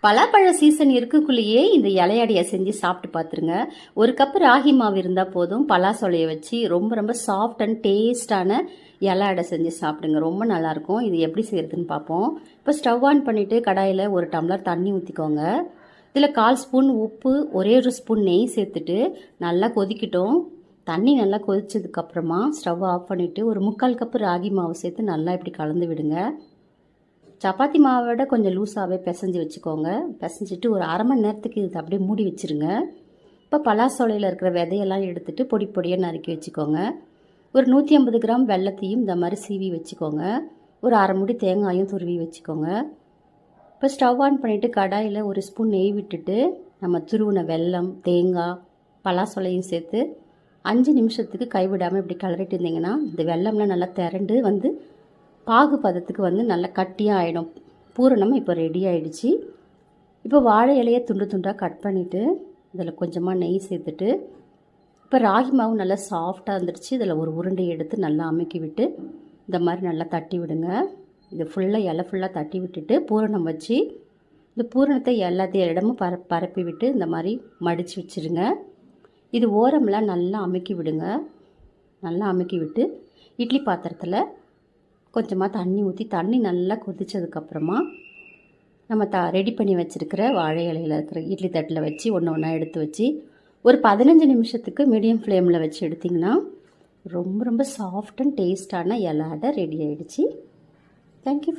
பலாப்பழ season இருக்குக்குள்ளேயே இந்த இலையடையை செஞ்சு சாப்பிட்டு பார்த்துருங்க. ஒரு கப்பு ராகி மாவு இருந்தால் போதும். பலாசொலையை வச்சு ரொம்ப ரொம்ப சாஃப்ட் அண்ட் டேஸ்டான இலை அடை செஞ்சு சாப்பிடுங்க. ரொம்ப நல்லாயிருக்கும். இது எப்படி செய்கிறதுன்னு பார்ப்போம். இப்போ ஸ்டவ் ஆன் பண்ணிவிட்டு கடாயில் ஒரு டம்ளர் தண்ணி ஊற்றிக்கோங்க. இதில் 1/4 ஸ்பூன் உப்பு, ஒரே ஒரு ஸ்பூன் நெய் சேர்த்துட்டு நல்லா கொதிக்கட்டும். தண்ணி நல்லா கொதிச்சதுக்கப்புறமா ஸ்டவ் ஆஃப் பண்ணிவிட்டு ஒரு 3/4 கப்பு ராகி மாவு சேர்த்து நல்லா இப்படி கலந்து விடுங்க. சப்பாத்தி மாவை விட கொஞ்சம் லூஸாகவே பிசைஞ்சு வச்சுக்கோங்க. பிசைஞ்சிட்டு ஒரு அரை மணி நேரத்துக்கு இது அப்படியே மூடி வச்சுருங்க. இப்போ பலாசோலையில் இருக்கிற விதையெல்லாம் எடுத்துகிட்டு பொடி பொடியாக நறுக்கி வச்சுக்கோங்க. ஒரு 150 கிராம் வெல்லத்தையும் இந்த மாதிரி சீவி வச்சுக்கோங்க. ஒரு அரை மூடி தேங்காயும் துருவி வச்சுக்கோங்க. இப்போ ஸ்டவ் ஆன் பண்ணிவிட்டு கடாயில் ஒரு ஸ்பூன் நெய் விட்டுட்டு நம்ம துருவின வெல்லம், தேங்காய், பலாசோலையும் சேர்த்து 5 நிமிஷத்துக்கு கைவிடாமல் இப்படி கிளறிட்டு இருந்தீங்கன்னா இந்த வெல்லம்லாம் நல்லா திரண்டு வந்து பாகு பதத்துக்கு வந்து நல்லா கட்டியாக ஆகிடும். பூரணம் இப்போ ரெடி ஆகிடுச்சு. இப்போ வாழை இலையை துண்டு துண்டாக கட் பண்ணிவிட்டு இதில் கொஞ்சமாக நெய் சேர்த்துட்டு இப்போ ராகி மாவு நல்லா சாஃப்டாக இருந்துருச்சு. இதில் ஒரு உருண்டை எடுத்து நல்லா அமுக்கி விட்டு இந்த மாதிரி நல்லா தட்டி விடுங்க. இது ஃபுல்லாக இலை ஃபுல்லாக தட்டி விட்டுட்டு பூரணம் வச்சு இந்த பூரணத்தை எல்லாத்தையும் இடமும் பரப்பி விட்டு இந்த மாதிரி மடித்து வச்சுருங்க. இது ஓரமெல்லாம் நல்லா அமுக்கி விடுங்க. நல்லா அமுக்கி விட்டு இட்லி பாத்திரத்தில் கொஞ்சமாக தண்ணி ஊற்றி தண்ணி நல்லா கொதித்ததுக்கப்புறமா நம்ம ரெடி பண்ணி வச்சுருக்கிற வாழை இலையில் இருக்கிற இட்லி தட்டில் வச்சு ஒன்று ஒன்றா எடுத்து வச்சு ஒரு 15 நிமிஷத்துக்கு மீடியம் ஃப்ளேமில் வச்சு எடுத்திங்கன்னா ரொம்ப ரொம்ப சாஃப்ட் அண்ட் டேஸ்டான இலை அடை ரெடி ஆகிடுச்சு. தேங்க்யூ.